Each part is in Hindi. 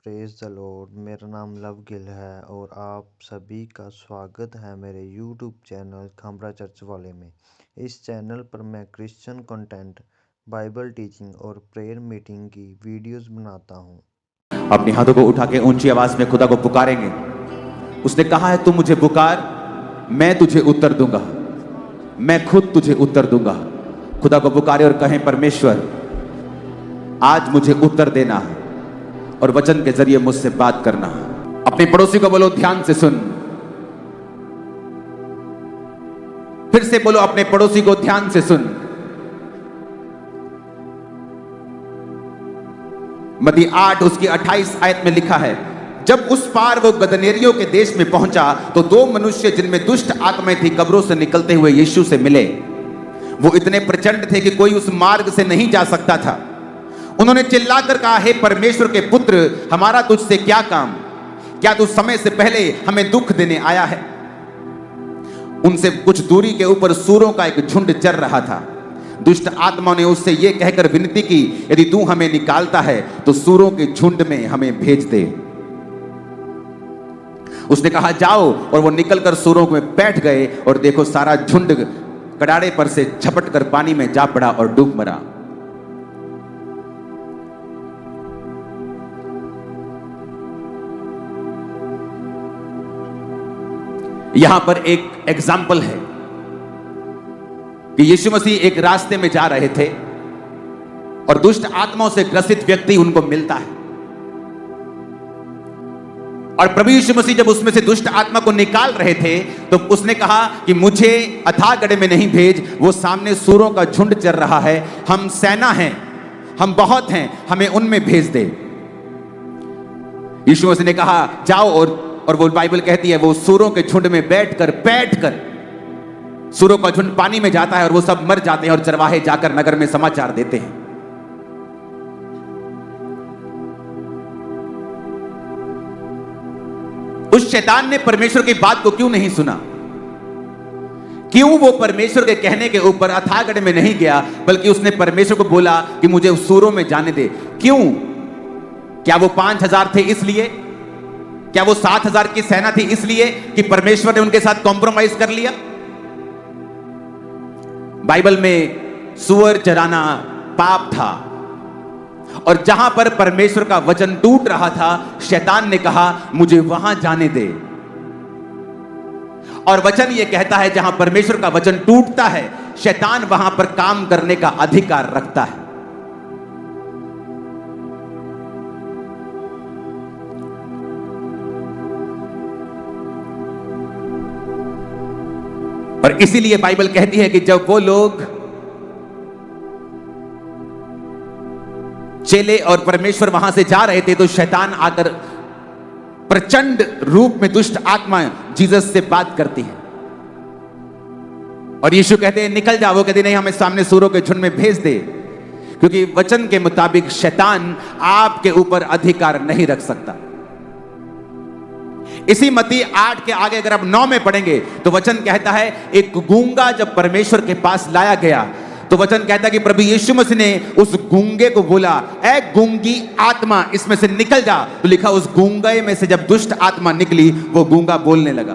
Praise the Lord. मेरा नाम लव गिल है और आप सभी का स्वागत है मेरे यूट्यूब चैनल खामरा चर्च वाले में। इस चैनल पर मैं क्रिश्चियन कंटेंट, बाइबल टीचिंग और प्रेयर मीटिंग की वीडियोस बनाता हूँ। अपने हाथों को उठा के ऊंची आवाज में खुदा को पुकारेंगे। उसने कहा है, तू मुझे पुकार, मैं तुझे उत्तर दूंगा, मैं खुद तुझे उत्तर दूंगा। खुदा को पुकारे और कहें, परमेश्वर आज मुझे उत्तर देना और वचन के जरिए मुझसे बात करना। अपने पड़ोसी को बोलो, ध्यान से सुन। फिर से बोलो, अपने पड़ोसी को ध्यान से सुन। मत्ती 8 उसकी 28 आयत में लिखा है, जब उस पार वो गदनेरियों के देश में पहुंचा तो दो मनुष्य जिनमें दुष्ट आत्माएं थी कब्रों से निकलते हुए यीशु से मिले। वो इतने प्रचंड थे कि कोई उस मार्ग से नहीं जा सकता था। उन्होंने चिल्लाकर कहा, हे परमेश्वर के पुत्र, हमारा तुझसे क्या काम? क्या तू समय से पहले हमें दुख देने आया है? उनसे कुछ दूरी के ऊपर सूरों का एक झुंड चर रहा था। दुष्ट आत्मा ने उससे यह कहकर विनती की, यदि तू हमें निकालता है तो सूरों के झुंड में हमें भेज दे। उसने कहा, जाओ। और वो निकलकर सूरों में बैठ गए और देखो, सारा झुंड कड़ाड़े पर से झपट कर पानी में जा पड़ा और डूब मरा। यहां पर एक एग्जाम्पल है कि यीशु मसीह एक रास्ते में जा रहे थे और दुष्ट आत्माओं से ग्रसित व्यक्ति उनको मिलता है। और प्रभु यीशु मसीह जब उसमें से दुष्ट आत्मा को निकाल रहे थे तो उसने कहा कि मुझे अथाह गड्ढे में नहीं भेज, वो सामने सूरों का झुंड चल रहा है, हम सेना हैं, हम बहुत हैं, हमें उनमें भेज दे। यीशु मसीह ने कहा, जाओ। और वो बाइबल कहती है, वो सूरों के झुंड में बैठकर सूरों का झुंड पानी में जाता है और वो सब मर जाते हैं और चरवाहे जाकर नगर में समाचार देते हैं। उस शैतान ने परमेश्वर की बात को क्यों नहीं सुना? क्यों वो परमेश्वर के कहने के ऊपर अथाह गड्ढे में नहीं गया, बल्कि उसने परमेश्वर को बोला कि मुझे सूरों में जाने दे? क्यों? क्या वो 5000 थे इसलिए? क्या वो 7000 की सेना थी इसलिए कि परमेश्वर ने उनके साथ कॉम्प्रोमाइज कर लिया? बाइबल में सूअर चराना पाप था और जहां पर परमेश्वर का वचन टूट रहा था, शैतान ने कहा, मुझे वहां जाने दे। और वचन यह कहता है, जहां परमेश्वर का वचन टूटता है, शैतान वहां पर काम करने का अधिकार रखता है। और इसीलिए बाइबल कहती है कि जब वो लोग चेले और परमेश्वर वहां से जा रहे थे तो शैतान आकर प्रचंड रूप में दुष्ट आत्मा जीसस से बात करती है और यीशु कहते हैं, निकल जाओ। वो कहते नहीं, हमें सामने सूरों के झुंड में भेज दे, क्योंकि वचन के मुताबिक शैतान आपके ऊपर अधिकार नहीं रख सकता। इसी मत्ती 8 के आगे अगर आप 9 में पढ़ेंगे तो वचन कहता है, एक गूंगा जब परमेश्वर के पास लाया गया तो वचन कहता है कि प्रभु यीशु मसीह ने उस गूंगे को बोला, ऐ गूंगी आत्मा, इसमें से निकल जा। तो लिखा, उस गूंगे में से जब दुष्ट आत्मा निकली, वो गूंगा बोलने लगा।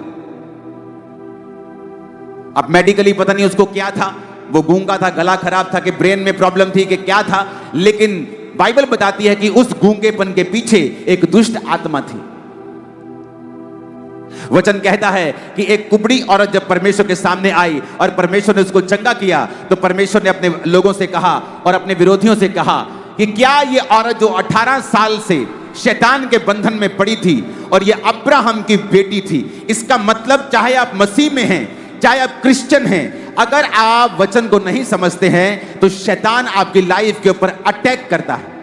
अब मेडिकली पता नहीं उसको क्या था, वो गूंगा था, गला खराब था कि ब्रेन में प्रॉब्लम थी कि क्या था, लेकिन बाइबल बताती है कि उस गूंगेपन के पीछे एक दुष्ट आत्मा थी। वचन कहता है कि एक कुबड़ी औरत जब परमेश्वर के सामने आई और परमेश्वर ने उसको चंगा किया तो परमेश्वर ने अपने लोगों से कहा और अपने विरोधियों से कहा कि क्या ये औरत जो 18 साल से शैतान के बंधन में पड़ी थी और ये अब्राहम की बेटी थी, इसका मतलब चाहे आप मसीह में हैं, चाहे आप क्रिश्चियन हैं, अगर आप वचन को नहीं समझते हैं तो शैतान आपकी लाइफ के ऊपर अटैक करता है।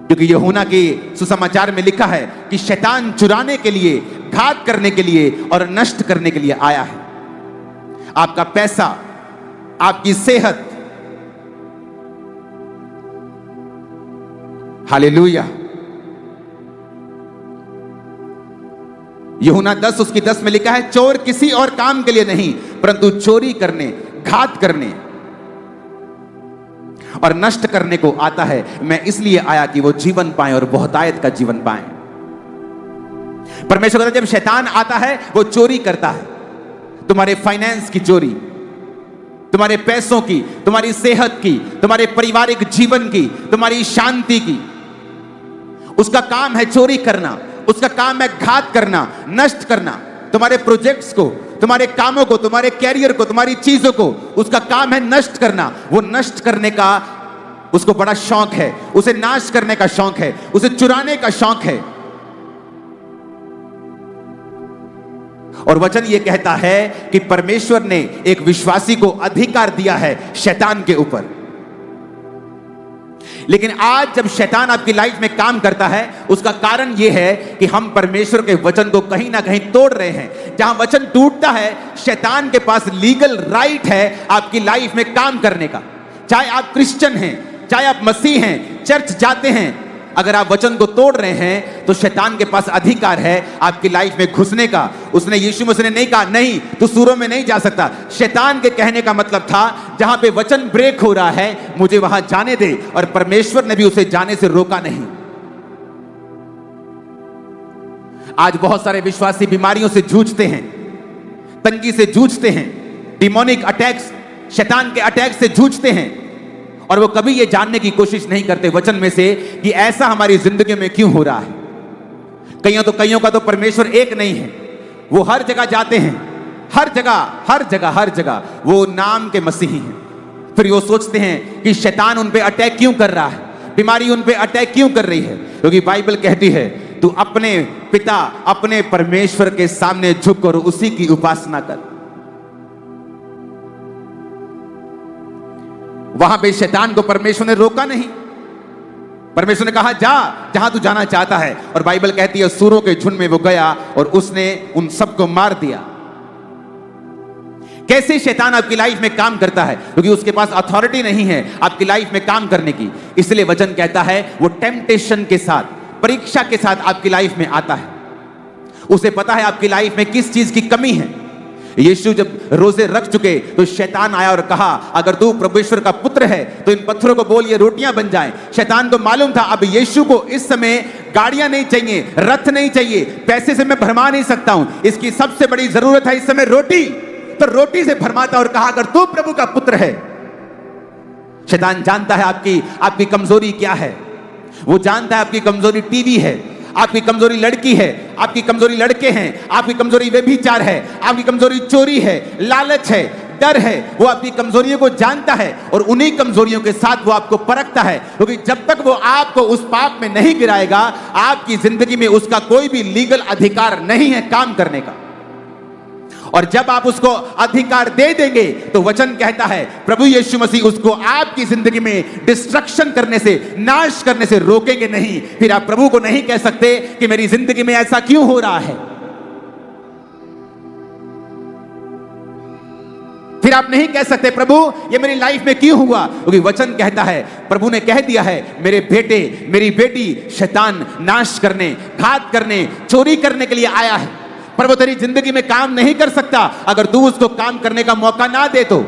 क्योंकि यूहन्ना के सुसमाचार में लिखा है कि शैतान चुराने के लिए, घात करने के लिए और नष्ट करने के लिए आया है। आपका पैसा, आपकी सेहत, हालेलुया। यूहन्ना 10 उसकी 10 में लिखा है, चोर किसी और काम के लिए नहीं परंतु चोरी करने, घात करने और नष्ट करने को आता है। मैं इसलिए आया कि वो जीवन पाए और बहुतायत का जीवन पाए। परमेश्वर कहता है जब शैतान आता है वो चोरी करता है, तुम्हारे फाइनेंस की चोरी, तुम्हारे पैसों की, तुम्हारी सेहत की, तुम्हारे पारिवारिक जीवन की, तुम्हारी शांति की। उसका काम है चोरी करना, उसका काम है घात करना, नष्ट करना, तुम्हारे प्रोजेक्ट्स को, तुम्हारे कामों को, तुम्हारे कैरियर को, तुम्हारी चीजों को, उसका काम है नष्ट करना। वो नष्ट करने का उसको बड़ा शौक है, उसे नाश करने का शौक है, उसे चुराने का शौक है। और वचन ये कहता है कि परमेश्वर ने एक विश्वासी को अधिकार दिया है शैतान के ऊपर। लेकिन आज जब शैतान आपकी लाइफ में काम करता है, उसका कारण यह है कि हम परमेश्वर के वचन को कहीं ना कहीं तोड़ रहे हैं। जहां वचन टूटता है, शैतान के पास लीगल राइट है आपकी लाइफ में काम करने का। चाहे आप क्रिश्चियन हैं, चाहे आप मसीह हैं, चर्च जाते हैं, अगर आप वचन को तोड़ रहे हैं तो शैतान के पास अधिकार है आपकी लाइफ में घुसने का। उसने यीशु मसीह ने नहीं कहा नहीं तू सूरों में नहीं जा सकता। शैतान के कहने का मतलब था जहां पे वचन ब्रेक हो रहा है मुझे वहां जाने दे, और परमेश्वर ने भी उसे जाने से रोका नहीं। आज बहुत सारे विश्वासी बीमारियों से जूझते हैं, तंगी से जूझते हैं, डिमोनिक अटैक्स, शैतान के अटैक से जूझते हैं, और वो कभी ये जानने की कोशिश नहीं करते वचन में से कि ऐसा हमारी जिंदगी में क्यों हो रहा है। कईयों का तो परमेश्वर एक नहीं है। वो हर जगह जाते हैं, हर जगह वो नाम के मसीही हैं। फिर वो सोचते हैं कि शैतान उन पे अटैक क्यों कर रहा है, बीमारी उन पे अटैक क्यों कर रही है, क्योंकि बाइबल कहती है तू अपने पिता, अपने परमेश्वर के सामने झुक कर उसी की उपासना कर। वहां पे शैतान को परमेश्वर ने रोका नहीं। परमेश्वर ने कहा जा जहां तू जाना चाहता है, और बाइबल कहती है सूरों के झुंड में वो गया और उसने उन सबको मार दिया। कैसे शैतान आपकी लाइफ में काम करता है? क्योंकि उसके पास अथॉरिटी नहीं है आपकी लाइफ में काम करने की। इसलिए वचन कहता है वो टेम्पटेशन के साथ, परीक्षा के साथ आपकी लाइफ में आता है। उसे पता है आपकी लाइफ में किस चीज की कमी है। यीशु जब रोजे रख चुके तो शैतान आया और कहा अगर तू परमेश्वर का पुत्र है तो इन पत्थरों को बोल ये रोटियां बन जाएं। शैतान को मालूम था अब यीशु को इस समय गाड़ियां नहीं चाहिए, रथ नहीं चाहिए, पैसे से मैं भरमा नहीं सकता हूं, इसकी सबसे बड़ी जरूरत है इस समय रोटी। तो रोटी से भरमाता और कहा अगर तू प्रभु का पुत्र है। शैतान जानता है आपकी कमजोरी क्या है। वो जानता है आपकी कमजोरी टीवी है, आपकी कमजोरी लड़की है, आपकी कमजोरी लड़के हैं, आपकी कमजोरी व्यभिचार है, आपकी कमजोरी चोरी है, लालच है, डर है। वो आपकी कमजोरियों को जानता है और उन्हीं कमजोरियों के साथ वो आपको परखता है, क्योंकि जब तक वो आपको उस पाप में नहीं गिराएगा आपकी जिंदगी में उसका कोई भी लीगल अधिकार नहीं है काम करने का। और जब आप उसको अधिकार दे देंगे तो वचन कहता है प्रभु यीशु मसीह उसको आपकी जिंदगी में डिस्ट्रक्शन करने से, नाश करने से रोकेंगे नहीं। फिर आप प्रभु को नहीं कह सकते कि मेरी जिंदगी में ऐसा क्यों हो रहा है। फिर आप नहीं कह सकते प्रभु ये मेरी लाइफ में क्यों हुआ, क्योंकि वचन कहता है, प्रभु ने कह दिया है मेरे बेटे मेरी बेटी शैतान नाश करने, घात करने, चोरी करने के लिए आया है, पर वो तेरी जिंदगी में काम नहीं कर सकता अगर तू उसको काम करने का मौका ना दे। तो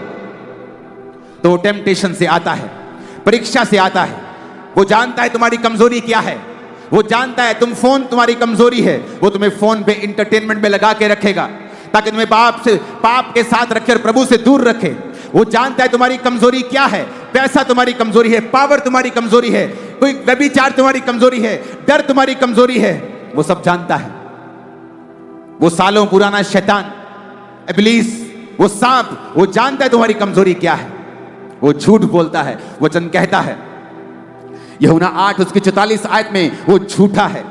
टेम्पटेशन से आता है, परीक्षा से आता है। वो जानता है तुम्हारी कमजोरी क्या है, वो जानता है फोन तुम्हारी कमजोरी है, वो तुम्हें फोन पे इंटरटेनमेंट में लगा के रखेगा ताकि तुम्हें पाप के साथ रखे और प्रभु से दूर रखे। वो जानता है तुम्हारी कमजोरी क्या है, पैसा तुम्हारी कमजोरी है, पावर तुम्हारी कमजोरी है, कोई व्यभिचार तुम्हारी कमजोरी है, डर तुम्हारी कमजोरी है। वो सब जानता है। वो सालों पुराना शैतान, इब्लीस, वो सांप, वो जानता है तुम्हारी कमजोरी क्या है। वो झूठ बोलता है। वचन कहता है यूहन्ना 8 उसकी 44 आयत में वो झूठा है।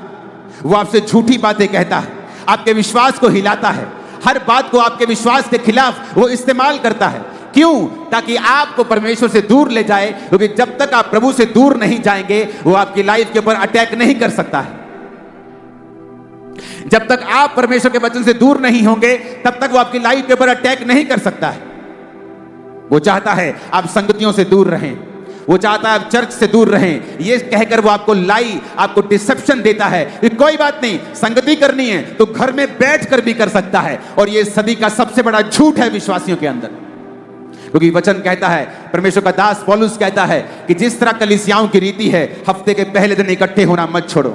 वो आपसे झूठी बातें कहता है, आपके विश्वास को हिलाता है, हर बात को आपके विश्वास के खिलाफ वो इस्तेमाल करता है। क्यों? ताकि आपको परमेश्वर से दूर ले जाए, क्योंकि जब तक आप प्रभु से दूर नहीं जाएंगे वो आपकी लाइफ के ऊपर अटैक नहीं कर सकता है। जब तक आप परमेश्वर के वचन से दूर नहीं होंगे तब तक वो आपकी लाइफ के ऊपर अटैक नहीं कर सकता है। वो चाहता है आप संगतियों से दूर रहें, वो चाहता है आप चर्च से दूर रहें, ये कहकर वो आपको डिसेप्शन देता है कि कोई बात नहीं, संगति करनी है तो घर में बैठकर भी कर सकता है। और ये सदी का सबसे बड़ा झूठ है विश्वासियों के अंदर। क्योंकि वचन कहता है, परमेश्वर का दास पौलुस कहता है कि जिस तरह कलीसियाओं की रीति है, हफ्ते के पहले दिन इकट्ठे होना मत छोड़ो।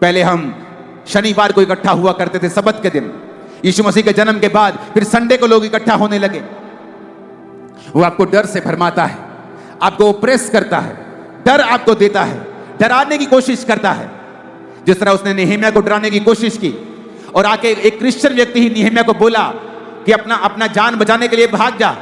पहले हम शनिवार को इकट्ठा हुआ करते थे, सबत के दिन। यीशु मसीह के जन्म के बाद फिर संडे को लोग इकट्ठा होने लगे। वो आपको डर से भरमाता है, आपको ओप्रेस करता है, डर आपको देता है, डराने की कोशिश करता है। जिस तरह उसने नेहेमिया को डराने की कोशिश की और आके एक क्रिश्चियन व्यक्ति ही नेहेमिया को बोला कि अपना जान बचाने के लिए भाग जा,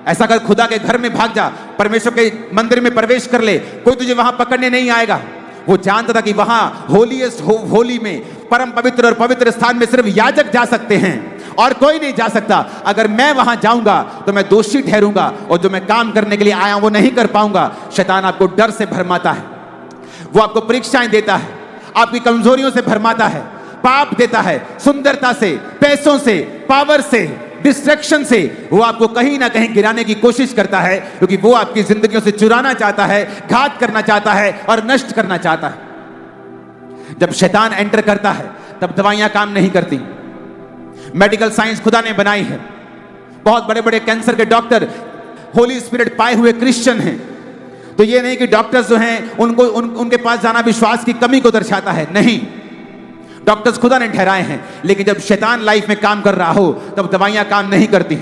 ऐसा कर, खुदा के घर में भाग जा, परमेश्वर के मंदिर में प्रवेश कर ले, कोई तुझे वहां पकड़ने नहीं आएगा। वो जानता था कि वहां होलीएस्ट होली में, परम पवित्र और पवित्र स्थान में सिर्फ याजक जा सकते हैं और कोई नहीं जा सकता। अगर मैं वहां जाऊंगा तो मैं दोषी ठहरूंगा और जो मैं काम करने के लिए आया वो नहीं कर पाऊंगा। शैतान आपको डर से भरमाता है, वो आपको परीक्षाएं देता है, आपकी कमजोरियों से भरमाता है, पाप देता है, सुंदरता से, पैसों से, पावर से, डिस्ट्रैक्शन से वो आपको कहीं ना कहीं गिराने की कोशिश करता है, क्योंकि वो आपकी जिंदगियों से चुराना चाहता है, घात करना चाहता है और नष्ट करना चाहता है। जब शैतान एंटर करता है तब दवाइयां काम नहीं करती। मेडिकल साइंस खुदा ने बनाई है, बहुत बड़े बड़े कैंसर के डॉक्टर होली स्पिरिट पाए हुए क्रिश्चियन हैं। तो ये नहीं कि डॉक्टर्स जो हैं उनके पास जाना विश्वास की कमी को दर्शाता है, नहीं, डॉक्टर्स खुदा ने ठहराए हैं। लेकिन जब शैतान लाइफ में काम कर रहा हो तब दवाइयां काम नहीं करती,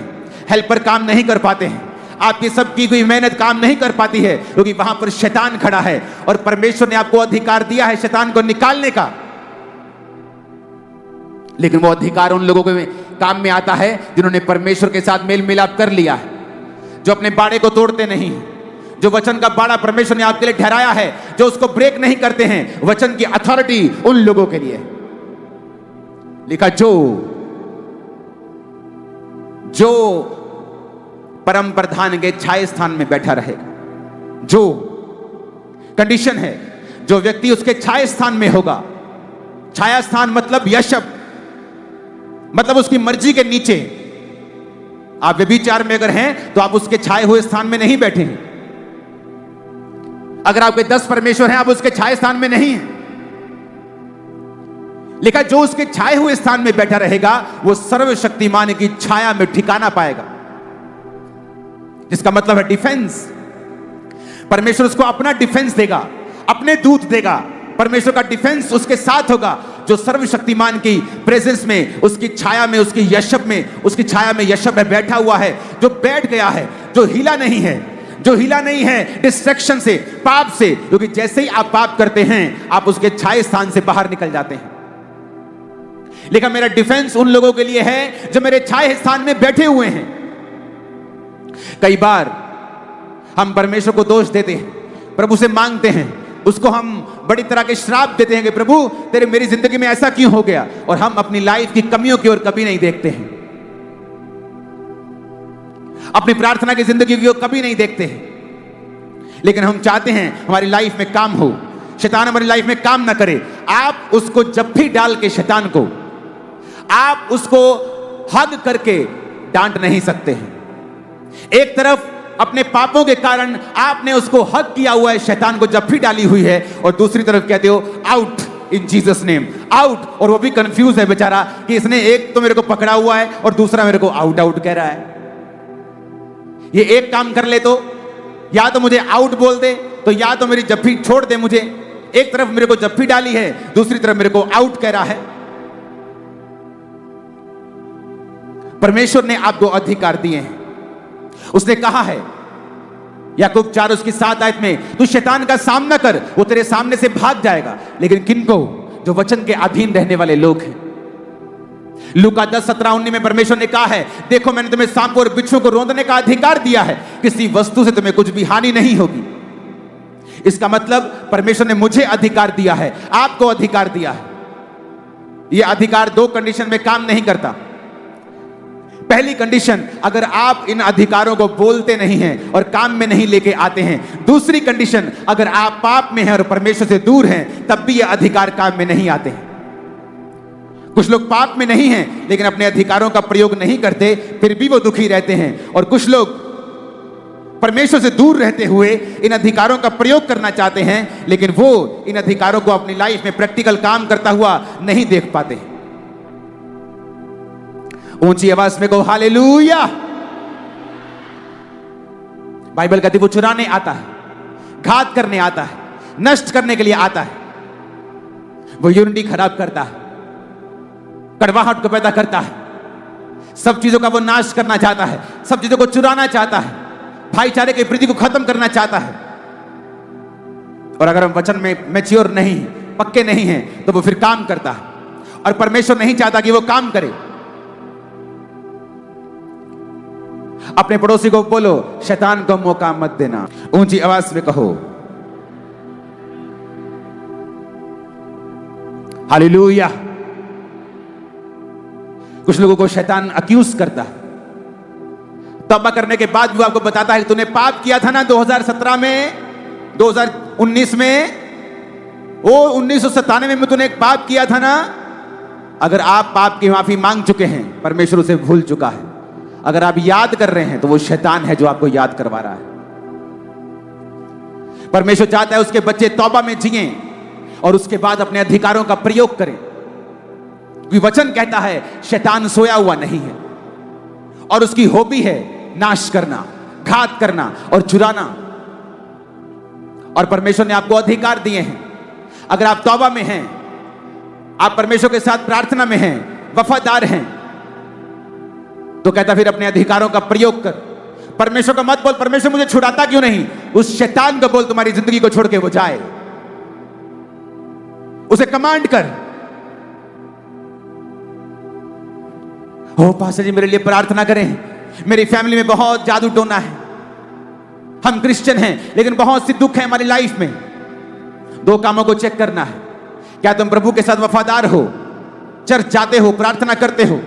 हेल्पर काम नहीं कर पाते हैं, आपकी सब की हुई मेहनत काम नहीं कर पाती है, क्योंकि वहां पर शैतान खड़ा है। और परमेश्वर ने आपको अधिकार दिया है शैतान को निकालने का, लेकिन वो अधिकार उन लोगों के काम में आता है जिन्होंने परमेश्वर के साथ मेल मिलाप कर लिया है, जो अपने बाड़े को तोड़ते नहीं, जो वचन का बाड़ा परमेश्वर ने आपके लिए ठहराया है, जो उसको ब्रेक नहीं करते हैं। वचन की अथॉरिटी उन लोगों के लिए लिखा, जो परम प्रधान के छाया स्थान में बैठा रहेगा। जो कंडीशन है, जो व्यक्ति उसके छाया स्थान में होगा, छाया स्थान मतलब यशब, मतलब उसकी मर्जी के नीचे। आप व्यभिचार में अगर हैं तो आप उसके छाए हुए स्थान में नहीं बैठे हैं। अगर आपके 10 परमेश्वर हैं, आप उसके छाए स्थान में नहीं हैं। लिखा, जो उसके छाए हुए स्थान में बैठा रहेगा वो सर्वशक्तिमान की छाया में ठिकाना पाएगा, जिसका मतलब है डिफेंस। परमेश्वर उसको अपना डिफेंस देगा, अपने दूत देगा, परमेश्वर का डिफेंस उसके साथ होगा। जो सर्वशक्तिमान की प्रेजेंस में, उसकी छाया में, उसकी यशब में, उसकी छाया में यशब है, बैठा हुआ है, जो बैठ गया है, जो हिला नहीं है, जो हिला नहीं है डिस्ट्रैक्शन से, पाप से, क्योंकि जैसे ही आप पाप करते हैं आप उसके छाए स्थान से बाहर निकल जाते हैं। लेकिन मेरा डिफेंस उन लोगों के लिए है जो मेरे छाए स्थान में बैठे हुए हैं। कई बार हम परमेश्वर को दोष देते हैं, प्रभु से मांगते हैं, उसको हम बड़ी तरह के श्राप देते हैं कि प्रभु तेरे मेरी जिंदगी में ऐसा क्यों हो गया, और हम अपनी लाइफ की कमियों की ओर कभी नहीं देखते हैं, अपनी प्रार्थना की जिंदगी की ओर कभी नहीं देखते हैं। लेकिन हम चाहते हैं हमारी लाइफ में काम हो, शैतान हमारी लाइफ में काम ना करे। आप उसको जब भी डाल के शैतान को आप उसको हग करके डांट नहीं सकते हैं। एक तरफ अपने पापों के कारण आपने उसको हग किया हुआ है, शैतान को जब भी डाली हुई है, और दूसरी तरफ कहते हो out in Jesus name, out. और वो भी कंफ्यूज है बेचारा कि इसने एक तो मेरे को पकड़ा हुआ है और दूसरा मेरे को आउट आउट कह रहा है। ये एक काम कर ले तो या तो मुझे आउट बोल दे, तो या तो मेरी जफ्फी छोड़ दे मुझे। एक तरफ मेरे को जफ्फी डाली है, दूसरी तरफ मेरे को आउट कह रहा है। परमेश्वर ने आपको अधिकार दिए हैं। उसने कहा है याकूब 4:7 आयत में, तू शैतान का सामना कर, वो तेरे सामने से भाग जाएगा। लेकिन किनको? जो वचन के अधीन रहने वाले लोग हैं। लूका 10:17-19 में परमेश्वर ने कहा है, देखो मैंने तुम्हें सांपों और बिच्छुओं को रौंदने का अधिकार दिया है, किसी वस्तु से तुम्हें कुछ भी हानि नहीं होगी। इसका मतलब परमेश्वर ने मुझे अधिकार दिया है, आपको अधिकार दिया है। यह अधिकार 2 कंडीशन में काम नहीं करता। पहली कंडीशन, अगर आप इन अधिकारों को बोलते नहीं हैं और काम में नहीं लेके आते हैं। दूसरी कंडीशन, अगर आप पाप में हैं और परमेश्वर से दूर हैं, तब भी ये अधिकार काम में नहीं आते हैं। कुछ लोग पाप में नहीं हैं लेकिन अपने अधिकारों का प्रयोग नहीं करते, फिर भी वो दुखी रहते हैं। और कुछ लोग परमेश्वर से दूर रहते हुए इन अधिकारों का प्रयोग करना चाहते हैं, लेकिन वो इन अधिकारों को अपनी लाइफ में प्रैक्टिकल काम करता हुआ नहीं देख पाते। ऊंची आवाज में कहो हालेलुया। बाइबल कहती है वो चुराने आता है, घात करने आता है, नष्ट करने के लिए आता है। वो यूनिटी खराब करता है, कड़वाहट को पैदा करता है, सब चीजों का वो नाश करना चाहता है, सब चीजों को चुराना चाहता है, भाईचारे की प्रीति को खत्म करना चाहता है। और अगर हम वचन में मैच्योर नहीं, पक्के नहीं हैं, तो वो फिर काम करता है, और परमेश्वर नहीं चाहता कि वो काम करे। अपने पड़ोसी को बोलो, शैतान को मौका मत देना। ऊंची आवाज में कहो, हालेलुया। कुछ लोगों को शैतान अक्यूज करता है, तौबा करने के बाद वो आपको बताता है कि तूने पाप किया था ना 2017 में, 2019 में, वो 1997 में तूने एक पाप किया था ना। अगर आप पाप की माफी मांग चुके हैं, परमेश्वर उसे भूल चुका है। अगर आप याद कर रहे हैं तो वो शैतान है जो आपको याद करवा रहा है। परमेश्वर चाहता है उसके बच्चे तौबा में जिएं और उसके बाद अपने अधिकारों का प्रयोग करें। क्योंकि वचन कहता है शैतान सोया हुआ नहीं है, और उसकी हॉबी है नाश करना, घात करना और चुराना। और परमेश्वर ने आपको अधिकार दिए हैं। अगर आप तौबा में हैं, आप परमेश्वर के साथ प्रार्थना में हैं, वफादार हैं, तो कहता फिर अपने अधिकारों का प्रयोग कर। परमेश्वर का मत बोल, परमेश्वर मुझे छुड़ाता क्यों नहीं। उस शैतान को बोल, तुम्हारी जिंदगी को छोड़ के वो जाए। उसे कमांड कर, ओ पास्टर जी मेरे लिए प्रार्थना करें, मेरी फैमिली में बहुत जादू टोना है, हम क्रिश्चियन हैं लेकिन बहुत सी दुख है हमारी लाइफ में। दो कामों को चेक करना है, क्या तुम प्रभु के साथ वफादार हो, चर्च जाते हो, प्रार्थना करते हो,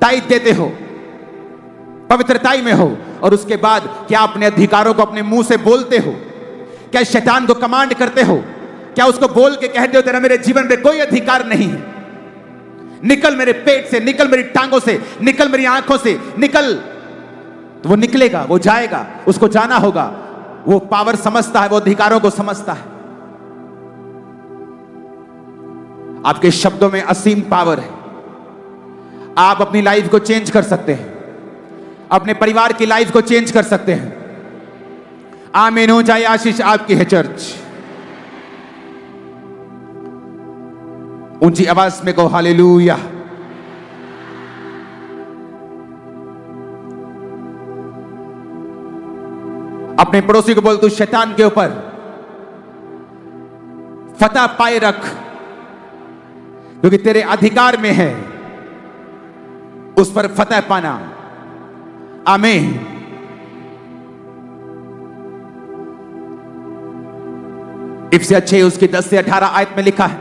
टाइट देते हो, पवित्रताई में हो, और उसके बाद क्या अपने अधिकारों को अपने मुंह से बोलते हो। क्या शैतान को कमांड करते हो, क्या उसको बोल के कहते हो तेरा मेरे जीवन में कोई अधिकार नहीं है, निकल मेरे पेट से, निकल मेरी टांगों से, निकल मेरी आंखों से, निकल। तो वो निकलेगा, वो जाएगा, उसको जाना होगा। वो पावर समझता है, वो अधिकारों को समझता है। आपके शब्दों में असीम पावर है। आप अपनी लाइफ को चेंज कर सकते हैं, अपने परिवार की लाइफ को चेंज कर सकते हैं। आमीन हो जाए। आशीष आपकी है चर्च। ऊंची आवाज में कहो हालेलुया। अपने पड़ोसी को बोल, तू शैतान के ऊपर फतह पाए रख, क्योंकि तेरे अधिकार में है उस पर फतह पाना। आमीन। इफिसियों 6 उसकी 10 से 18 आयत में लिखा है,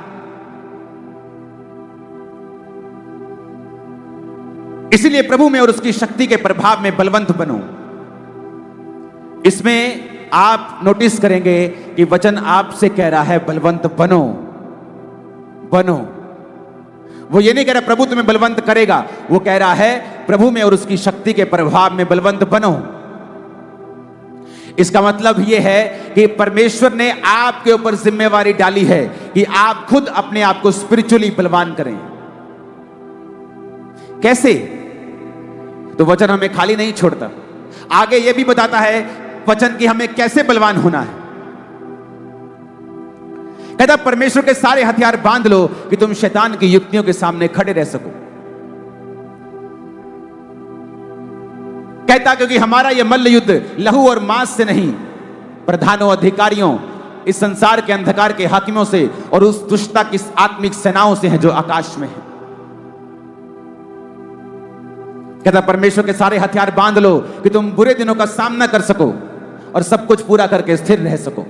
इसलिए प्रभु में और उसकी शक्ति के प्रभाव में बलवंत बनो। इसमें आप नोटिस करेंगे कि वचन आपसे कह रहा है बलवंत बनो, बनो। वो ये नहीं कह रहा प्रभु तुम्हें बलवंत करेगा, वो कह रहा है प्रभु में और उसकी शक्ति के प्रभाव में बलवंत बनो। इसका मतलब यह है कि परमेश्वर ने आपके ऊपर जिम्मेवारी डाली है कि आप खुद अपने आप को स्पिरिचुअली बलवान करें। कैसे? तो वचन हमें खाली नहीं छोड़ता, आगे यह भी बताता है वचन की हमें कैसे बलवान होना है। कहता परमेश्वर के सारे हथियार बांध लो कि तुम शैतान की युक्तियों के सामने खड़े रह सको। कहता क्योंकि हमारा यह मल्ल युद्ध लहू और मांस से नहीं, प्रधानों, अधिकारियों, इस संसार के अंधकार के हाकिमों से और उस दुष्टता की आत्मिक सेनाओं से है जो आकाश में है। कहता परमेश्वर के सारे हथियार बांध लो कि तुम बुरे दिनों का सामना कर सको और सब कुछ पूरा करके स्थिर रह सको।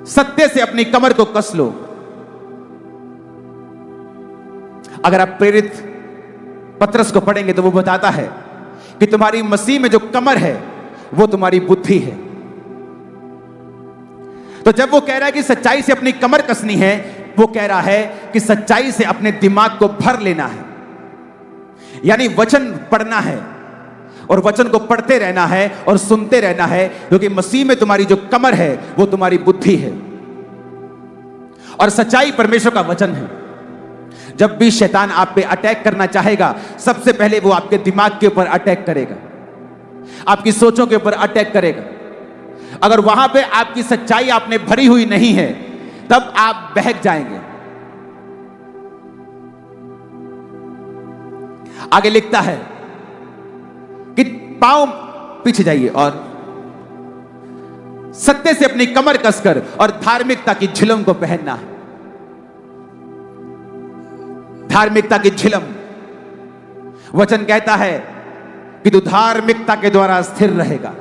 सत्य से अपनी कमर को कस लो। अगर आप प्रेरित पत्रस को पढ़ेंगे तो वो बताता है कि तुम्हारी मसीह में जो कमर है वो तुम्हारी बुद्धि है। तो जब वो कह रहा है कि सच्चाई से अपनी कमर कसनी है, वो कह रहा है कि सच्चाई से अपने दिमाग को भर लेना है, यानी वचन पढ़ना है और वचन को पढ़ते रहना है और सुनते रहना है, क्योंकि मसीह में तुम्हारी जो कमर है वो तुम्हारी बुद्धि है और सच्चाई परमेश्वर का वचन है। जब भी शैतान आप पे अटैक करना चाहेगा, सबसे पहले वो आपके दिमाग के ऊपर अटैक करेगा। आपकी सोचों के ऊपर अटैक करेगा। अगर वहां पे आपकी सच्चाई आपने भरी हुई नहीं है, तब आप बहक जाएंगे। आगे लिखता है कि पांव पीछे जाइए और सत्य से अपनी कमर कसकर और धार्मिकता की झिलम को पहनना। धार्मिकता की झिलम, वचन कहता है कि तू धार्मिकता के द्वारा स्थिर रहेगा।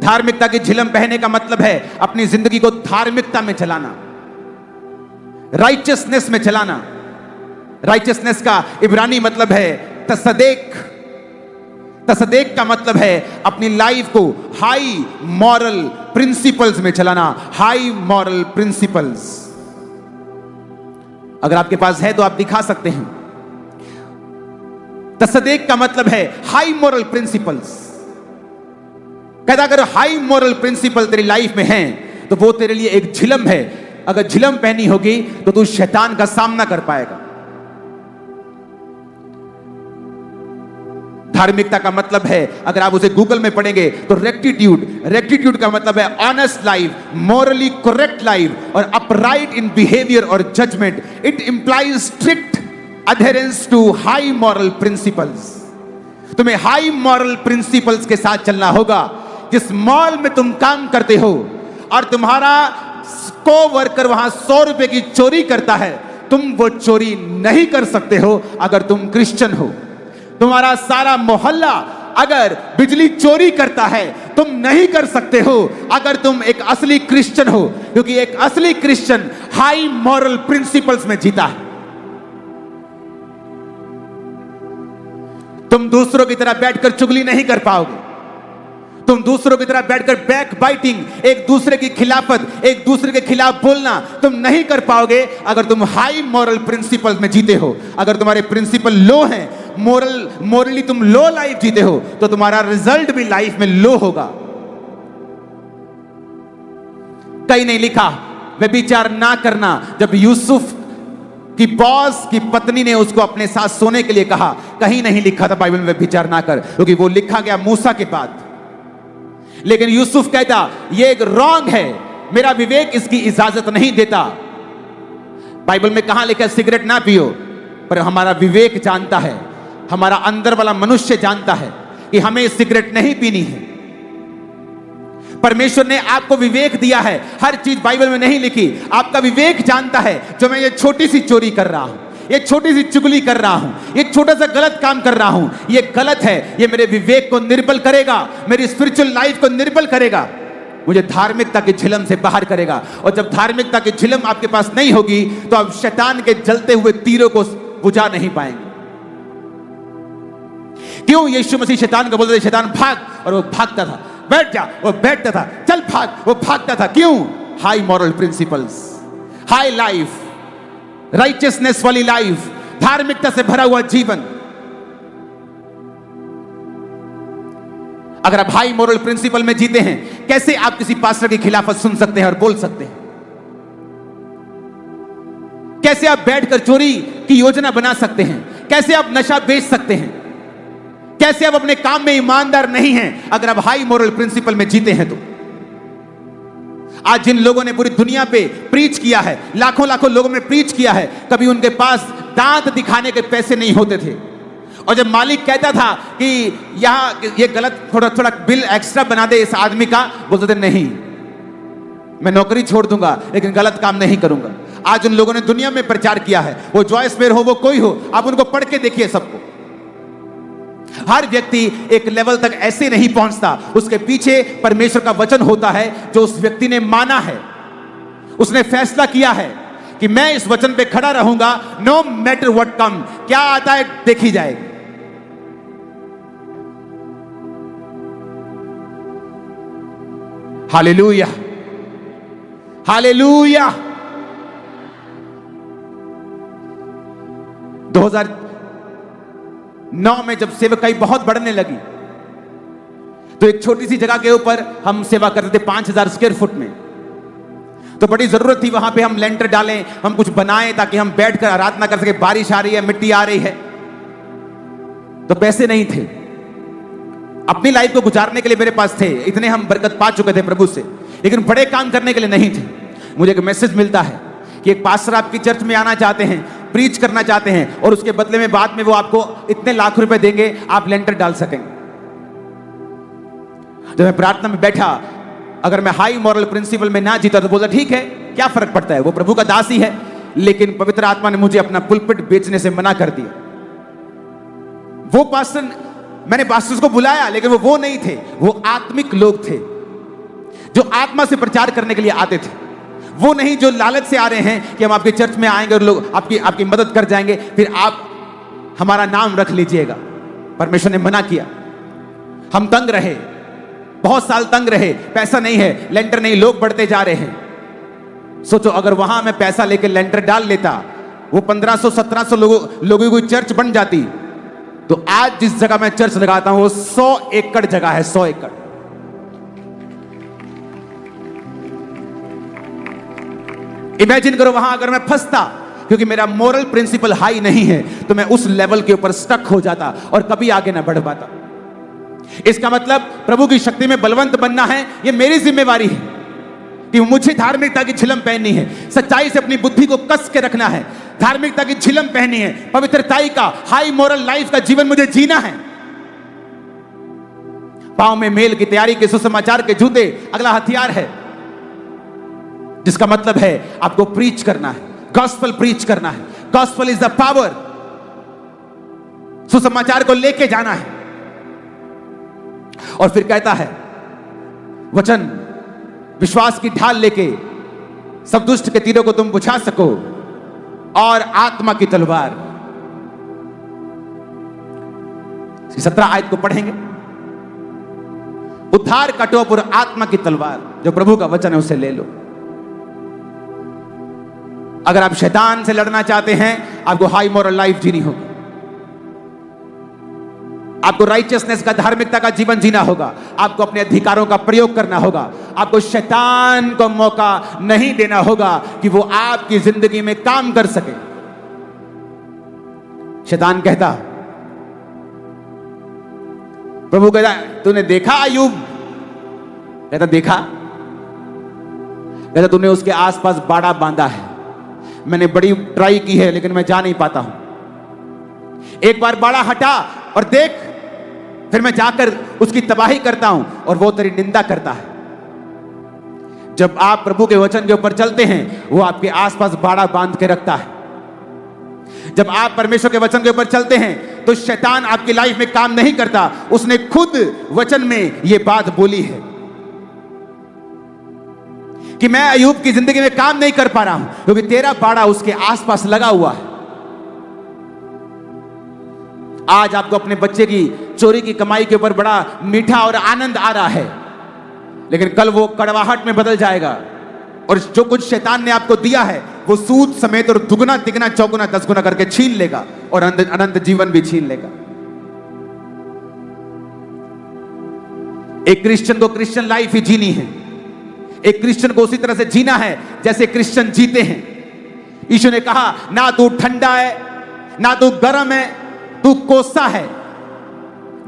धार्मिकता की झिलम पहनने का मतलब है अपनी जिंदगी को धार्मिकता में चलाना, राइचियसनेस में चलाना। राइचियसनेस का इब्रानी मतलब है तसदेक। तसदेक का मतलब है अपनी लाइफ को हाई मॉरल प्रिंसिपल्स में चलाना। हाई मॉरल प्रिंसिपल्स अगर आपके पास है तो आप दिखा सकते हैं। तसदेक का मतलब है हाई मॉरल प्रिंसिपल्स। कहता अगर हाई मॉरल प्रिंसिपल तेरी लाइफ में हैं तो वो तेरे लिए एक झिलम है। अगर झिलम पहनी होगी तो तू शैतान का सामना कर पाएगा। धार्मिकता का मतलब है, अगर आप उसे गूगल में पढ़ेंगे तो रेक्टिट्यूड। रेक्टिट्यूड का मतलब है honest life, morally correct life और अपराइट इन बिहेवियर और judgment. It implies strict adherence to high moral principles. तुम्हें हाई मॉरल प्रिंसिपल्स के साथ चलना होगा। जिस मॉल में तुम काम करते हो और तुम्हारा को वर्कर वहां 100 रुपए की चोरी करता है, तुम वो चोरी नहीं कर सकते हो अगर तुम क्रिश्चियन हो। तुम्हारा सारा मोहल्ला अगर बिजली चोरी करता है, तुम नहीं कर सकते हो अगर तुम एक असली क्रिश्चियन हो, क्योंकि एक असली क्रिश्चियन हाई मॉरल प्रिंसिपल्स में जीता है। तुम दूसरों की तरह बैठकर चुगली नहीं कर पाओगे। तुम दूसरों की तरह बैठकर बैक बाइटिंग, एक दूसरे की खिलाफत, एक दूसरे के खिलाफ बोलना तुम नहीं कर पाओगे अगर तुम हाई मॉरल प्रिंसिपल्स में जीते हो। अगर तुम्हारे प्रिंसिपल लो हैं, मॉरली तुम लो लाइफ जीते हो, तो तुम्हारा रिजल्ट भी लाइफ में लो होगा। कहीं नहीं लिखा व्यभिचार ना करना। जब यूसुफ कि बॉस की पत्नी ने उसको अपने साथ सोने के लिए कहा, कहीं नहीं लिखा था बाइबल में व्यभिचार ना कर, क्योंकि वो लिखा गया मूसा के बाद। लेकिन यूसुफ कहता ये एक रॉन्ग है, मेरा विवेक इसकी इजाजत नहीं देता। बाइबल में कहां लिखा सिगरेट ना पियो, पर हमारा विवेक जानता है, हमारा अंदर वाला मनुष्य जानता है कि हमें सिगरेट नहीं पीनी है। परमेश्वर ने आपको विवेक दिया है। हर चीज बाइबल में नहीं लिखी, आपका विवेक जानता है जो मैं ये छोटी सी चोरी कर रहा हूं, ये छोटी सी चुगली कर रहा हूं, ये छोटा सा गलत काम कर रहा हूं, ये गलत है। ये मेरे विवेक को निर्बल करेगा, मेरी स्पिरिचुअल लाइफ को निर्बल करेगा, मुझे धार्मिकता की झिलम से बाहर करेगा। और जब धार्मिकता की झिलम आपके पास नहीं होगी तो आप शैतान के जलते हुए तीरों को बुझा नहीं पाएंगे। क्यों यीशु मसीह शैतान को बोलते थे शैतान भाग, और वो भागता था। बैठ जा, वो बैठता था। चल भाग, वो भागता था। क्यों? High moral principles, high life, righteousness वाली लाइफ, धार्मिकता से भरा हुआ जीवन। अगर आप हाई मॉरल प्रिंसिपल में जीते हैं, कैसे आप किसी पास्टर की खिलाफत सुन सकते हैं और बोल सकते हैं? कैसे आप बैठकर चोरी की योजना बना सकते हैं? कैसे आप नशा बेच सकते हैं? कैसे आप अपने काम में ईमानदार नहीं हैं अगर आप हाई मॉरल प्रिंसिपल में जीते हैं? तो आज जिन लोगों ने पूरी दुनिया पे प्रीच किया है, लाखों लाखों लोगों में प्रीच किया है, कभी उनके पास दांत दिखाने के पैसे नहीं होते थे। और जब मालिक कहता था कि यहां ये गलत, थोड़ा थोड़ा बिल एक्स्ट्रा बना दे इस आदमी का, बोलते थे नहीं, मैं नौकरी छोड़ दूंगा लेकिन गलत काम नहीं करूंगा। आज उन लोगों ने दुनिया में प्रचार किया है, वो जॉयस मेयर हो, वो कोई हो, आप उनको पढ़ के देखिए। सबको, हर व्यक्ति एक लेवल तक ऐसे नहीं पहुंचता, उसके पीछे परमेश्वर का वचन होता है जो उस व्यक्ति ने माना है। उसने फैसला किया है कि मैं इस वचन पे खड़ा रहूंगा, नो मैटर व्हाट कम, क्या आता है देखी जाएगी। Hallelujah, hallelujah. 2009 में जब सेवकाई बहुत बढ़ने लगी तो एक छोटी सी जगह के ऊपर हम सेवा करते थे 5000 स्क्वायर फुट में। तो बड़ी जरूरत थी वहां पे हम लेंटर डालें, हम कुछ बनाएं ताकि हम बैठकर आराधना कर सके। बारिश आ रही है, मिट्टी आ रही है। तो पैसे नहीं थे, अपनी लाइफ को गुजारने के लिए मेरे पास थे, इतने हम बरकत पा चुके थे प्रभु से, लेकिन बड़े काम करने के लिए नहीं थे। मुझे एक मैसेज मिलता है कि एक पास्टर आपकी चर्च में आना चाहते हैं, प्रीच करना चाहते हैं, और उसके बदले में बाद में वो आपको इतने लाख रुपए देंगे, आप लेंटर डाल सकेंगे। जब मैं प्रार्थना में बैठा, अगर मैं हाई मॉरल प्रिंसिपल में ना जीता तो बोला ठीक है, क्या फर्क पड़ता है, वो प्रभु का दास ही है। लेकिन पवित्र आत्मा ने मुझे अपना पुलपिट बेचने से मना कर दिया। वो पास्टर, मैंने पास्टर्स को बुलाया, लेकिन वो नहीं थे, वो आत्मिक लोग थे जो आत्मा से प्रचार करने के लिए आते थे। वो नहीं जो लालच से आ रहे हैं कि हम आपके चर्च में आएंगे और लोग आपकी मदद कर जाएंगे, फिर आप हमारा नाम रख लीजिएगा। परमेश्वर ने मना किया। हम तंग रहे, बहुत साल तंग रहे, पैसा नहीं है, लेंटर नहीं, लोग बढ़ते जा रहे हैं। सोचो अगर वहां मैं पैसा लेकर लेंटर डाल लेता, वो 1500-1700 लोगों की चर्च बन जाती, तो आज जिस जगह मैं चर्च लगाता हूं वो 100 एकड़ जगह है, 100 एकड़। इमेजिन करो वहां अगर मैं फंसता, क्योंकि मेरा मोरल प्रिंसिपल हाई नहीं है, तो मैं उस लेवल के ऊपर स्टक हो जाता और कभी आगे ना बढ़ पाता। इसका मतलब प्रभु की शक्ति में बलवंत बनना है, ये मेरी जिम्मेवारी है कि मुझे धार्मिकता की झिलम पहननी है, सच्चाई से अपनी बुद्धि को कस के रखना है, धार्मिकता की झिलम पहननी है, पवित्रताई का हाई मोरल लाइफ का जीवन मुझे जीना है। पांव में मेल की तैयारी के सुसमाचार के जूते अगला हथियार है, जिसका मतलब है आपको प्रीच करना है, गॉस्पेल प्रीच करना है। गॉस्पेल इज द पावर, सुसमाचार को लेके जाना है। और फिर कहता है वचन, विश्वास की ढाल लेके सब दुष्ट के तीरों को तुम बुझा सको, और आत्मा की तलवार। 17 आयत को पढ़ेंगे। उद्धार का टोप और आत्मा की तलवार, जो प्रभु का वचन है उसे ले लो। अगर आप शैतान से लड़ना चाहते हैं, आपको हाई मोरल लाइफ जीनी होगी, आपको राइचियसनेस का, धार्मिकता का जीवन जीना होगा, आपको अपने अधिकारों का प्रयोग करना होगा, आपको शैतान को मौका नहीं देना होगा कि वो आपकी जिंदगी में काम कर सके। शैतान कहता, प्रभु कहता तूने देखा अय्यूब? कहता देखा। कहता तूने उसके आसपास बाड़ा बांधा है, मैंने बड़ी ट्राई की है लेकिन मैं जा नहीं पाता हूं। एक बार बाड़ा हटा और देख, फिर मैं जाकर उसकी तबाही करता हूं और वो तेरी निंदा करता है। जब आप प्रभु के वचन के ऊपर चलते हैं, वो आपके आसपास बाड़ा बांध के रखता है। जब आप परमेश्वर के वचन के ऊपर चलते हैं, तो शैतान आपकी लाइफ में काम नहीं करता। उसने खुद वचन में यह बात बोली है कि मैं अय्यूब की जिंदगी में काम नहीं कर पा रहा हूं, क्योंकि तेरा बाड़ा उसके आसपास लगा हुआ है। आज आपको अपने बच्चे की चोरी की कमाई के ऊपर बड़ा मीठा और आनंद आ रहा है, लेकिन कल वो कड़वाहट में बदल जाएगा, और जो कुछ शैतान ने आपको दिया है वो सूद समेत और दुगना तिगना चौगुना 10 गुना करके छीन लेगा, और अनंत जीवन भी छीन लेगा। एक क्रिश्चियन को क्रिश्चियन लाइफ ही जीनी है। एक क्रिश्चियन को उसी तरह से जीना है जैसे क्रिश्चियन जीते हैं। यीशु ने कहा, ना तू ठंडा है ना तू गर्म है, तू कोसा है,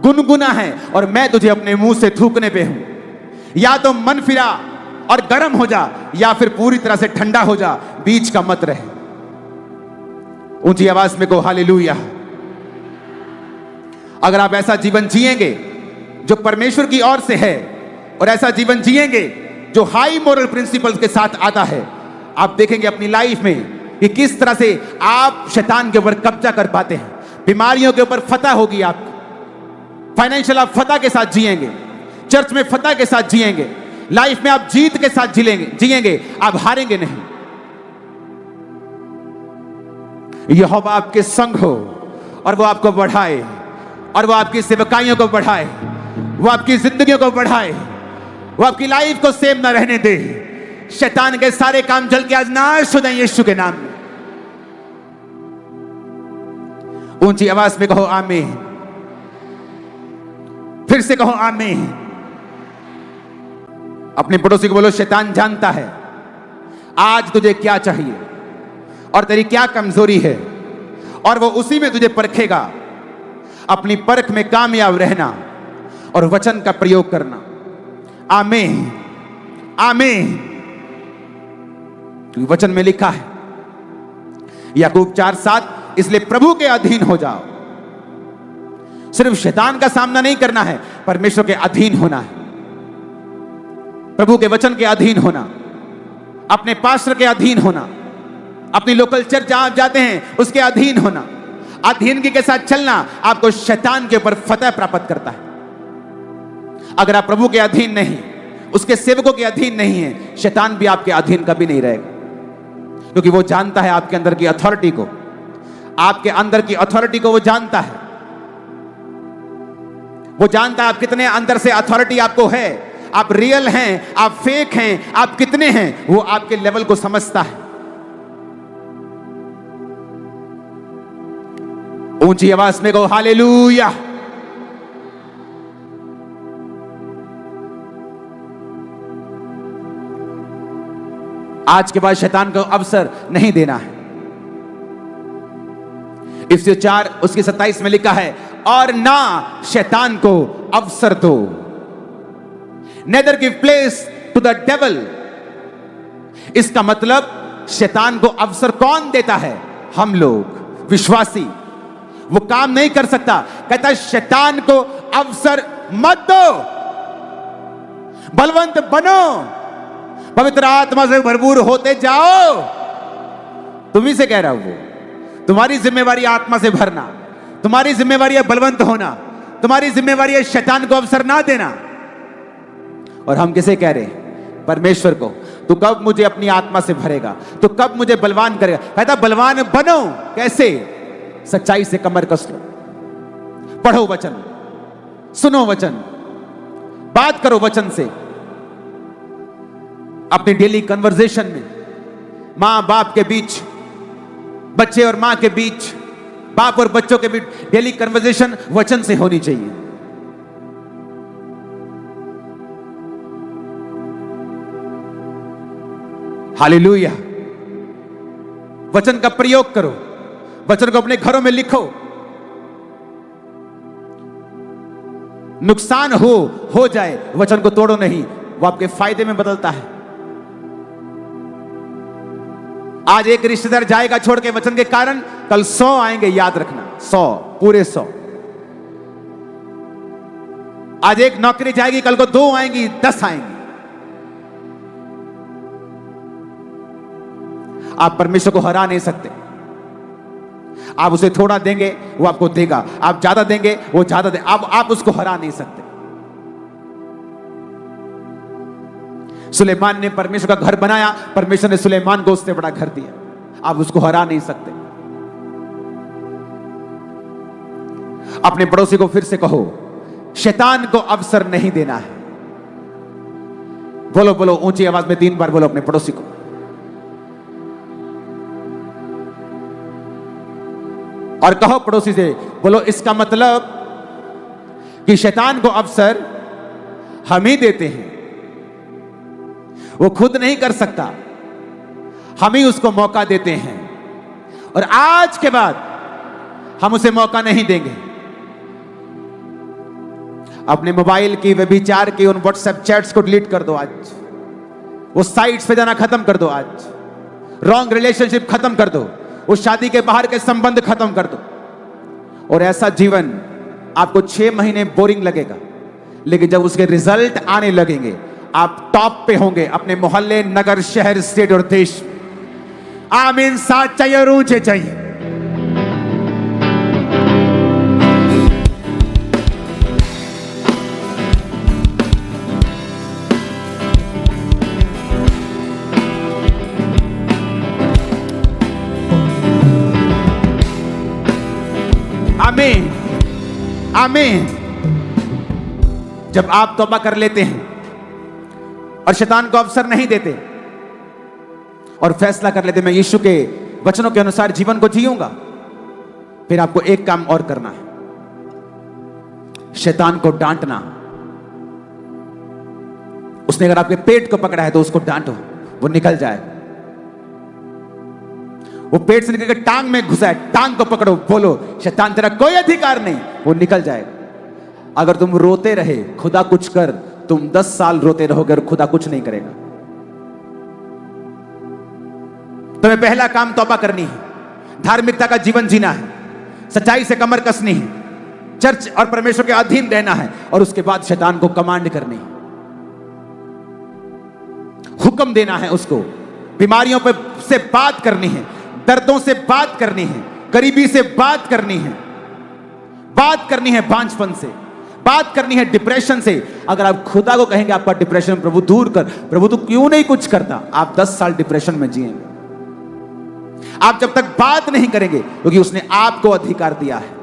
गुनगुना है, और मैं तुझे अपने मुंह से थूकने पे हूं। या तो मन फिरा और गर्म हो जा, या फिर पूरी तरह से ठंडा हो जा, बीच का मत रहे। ऊंची आवाज में कहो हालेलुया। अगर आप ऐसा जीवन जिएंगे जो परमेश्वर की ओर से है, और ऐसा जीवन जिएंगे जो हाई मोरल प्रिंसिपल्स के साथ आता है, आप देखेंगे अपनी लाइफ में कि किस तरह से आप शैतान के ऊपर कब्जा कर पाते हैं। बीमारियों के ऊपर फतह होगी आपकी, फाइनेंशियल आप फतह के साथ जिएंगे, चर्च में फतह के साथ जिएंगे, लाइफ में आप जीत के साथ जिएंगे, आप हारेंगे नहीं। यहोवा आपके संग हो और वो आपको बढ़ाए, और वो आपकी सेवकाइयों को बढ़ाए, वो आपकी जिंदगियों को बढ़ाए, वो आपकी लाइफ को सेम ना रहने दे। शैतान के सारे काम जल के आज नाश हो जाए यीशु के नाम में। ऊंची आवाज में कहो आमीन। फिर से कहो आमीन। अपने पड़ोसी को बोलो, शैतान जानता है आज तुझे क्या चाहिए और तेरी क्या कमजोरी है, और वो उसी में तुझे परखेगा। अपनी परख में कामयाब रहना और वचन का प्रयोग करना। आमीन, आमीन। वचन में लिखा है याकूब 4:7, इसलिए प्रभु के अधीन हो जाओ। सिर्फ शैतान का सामना नहीं करना है, परमेश्वर के अधीन होना है, प्रभु के वचन के अधीन होना, अपने पास्टर के अधीन होना, अपनी लोकल चर्च जहां आप जाते हैं उसके अधीन होना। अधीनगी के साथ चलना आपको शैतान के ऊपर फतह प्राप्त करता है। अगर आप प्रभु के अधीन नहीं, उसके सेवकों के अधीन नहीं है, शैतान भी आपके अधीन कभी नहीं रहेगा, क्योंकि वो जानता है आपके अंदर की अथॉरिटी को, आपके अंदर की अथॉरिटी को वो जानता है। वो जानता है आप कितने अंदर से अथॉरिटी आपको है, आप रियल हैं, आप फेक हैं, आप कितने हैं, वो आपके लेवल को समझता है। ऊंची आवाज में कहो हालेलुया। आज के बाद शैतान को अवसर नहीं देना है। इफ्सियों 4 उसकी 27 में लिखा है, और ना शैतान को अवसर दो। Neither give place to the devil. इसका मतलब शैतान को अवसर कौन देता है? हम लोग विश्वासी। वो काम नहीं कर सकता, कहता है शैतान को अवसर मत दो, बलवंत बनो, पवित्र आत्मा से भरपूर होते जाओ। तुम ही से कह रहा हूं, वो तुम्हारी जिम्मेवारी आत्मा से भरना, तुम्हारी जिम्मेवारी है बलवंत होना, तुम्हारी जिम्मेवारी है शैतान को अवसर ना देना। और हम किसे कह रहे हैं? परमेश्वर को। तू कब मुझे अपनी आत्मा से भरेगा? तू कब मुझे बलवान करेगा? कहता बलवान बनो। कैसे? सच्चाई से कमर कस लो, पढ़ो वचन, सुनो वचन, बात करो वचन से, अपने डेली कन्वर्सेशन में, मां बाप के बीच, बच्चे और मां के बीच, बाप और बच्चों के बीच डेली कन्वर्सेशन वचन से होनी चाहिए। हालेलुया। वचन का प्रयोग करो, वचन को अपने घरों में लिखो। नुकसान हो जाए, वचन को तोड़ो नहीं, वो आपके फायदे में बदलता है। आज एक रिश्तेदार जाएगा छोड़ के वचन के कारण, कल 100 आएंगे, याद रखना, 100, पूरे 100। आज एक नौकरी जाएगी, कल को 2 आएंगी, 10 आएंगी। आप परमेश्वर को हरा नहीं सकते। आप उसे थोड़ा देंगे, वो आपको देगा। आप ज्यादा देंगे, वो ज्यादा दे। आप उसको हरा नहीं सकते। सुलेमान ने परमेश्वर का घर बनाया, परमेश्वर ने सुलेमान को उससे बड़ा घर दिया। आप उसको हरा नहीं सकते। अपने पड़ोसी को फिर से कहो, शैतान को अवसर नहीं देना है। बोलो बोलो ऊंची आवाज में 3 बार बोलो अपने पड़ोसी को। और कहो पड़ोसी से, बोलो इसका मतलब कि शैतान को अवसर हम ही देते हैं। वो खुद नहीं कर सकता, हम ही उसको मौका देते हैं। और आज के बाद हम उसे मौका नहीं देंगे। अपने मोबाइल की व्यभिचार की उन व्हाट्सएप चैट्स को डिलीट कर दो आज। वो साइट्स पे जाना खत्म कर दो आज। रॉन्ग रिलेशनशिप खत्म कर दो। उस शादी के बाहर के संबंध खत्म कर दो। और ऐसा जीवन आपको 6 महीने बोरिंग लगेगा, लेकिन जब उसके रिजल्ट आने लगेंगे, आप टॉप पे होंगे अपने मोहल्ले, नगर, शहर, स्टेट और देश। आमीन। साथ चाहिए और ऊंचे चाहिए। आमीन, आमीन। जब आप तौबा कर लेते हैं और शैतान को अवसर नहीं देते और फैसला कर लेते, मैं यीशु के वचनों के अनुसार जीवन को जीऊंगा, फिर आपको एक काम और करना है, शैतान को डांटना। उसने अगर आपके पेट को पकड़ा है तो उसको डांटो, वो निकल जाए। वो पेट से निकल के टांग में घुसा है, टांग को पकड़ो, बोलो शैतान तेरा कोई अधिकार नहीं, वो निकल जाएगा। अगर तुम रोते रहे खुदा कुछ कर, तुम 10 साल रोते रहोगे और खुदा कुछ नहीं करेगा। तुम्हें पहला काम तौबा करनी है, धार्मिकता का जीवन जीना है, सच्चाई से कमर कसनी है, चर्च और परमेश्वर के अधीन रहना है, और उसके बाद शैतान को कमांड करनी है, हुक्म देना है उसको, बीमारियों पर से बात करनी है, दर्दों से बात करनी है, गरीबी से बात करनी है, बात करनी है बांझपन से, बात करनी है डिप्रेशन से। अगर आप खुदा को कहेंगे आपका डिप्रेशन प्रभु दूर कर, प्रभु तू क्यों नहीं कुछ करता, आप 10 साल डिप्रेशन में जिएंगे। आप जब तक बात नहीं करेंगे, क्योंकि उसने आपको अधिकार दिया है।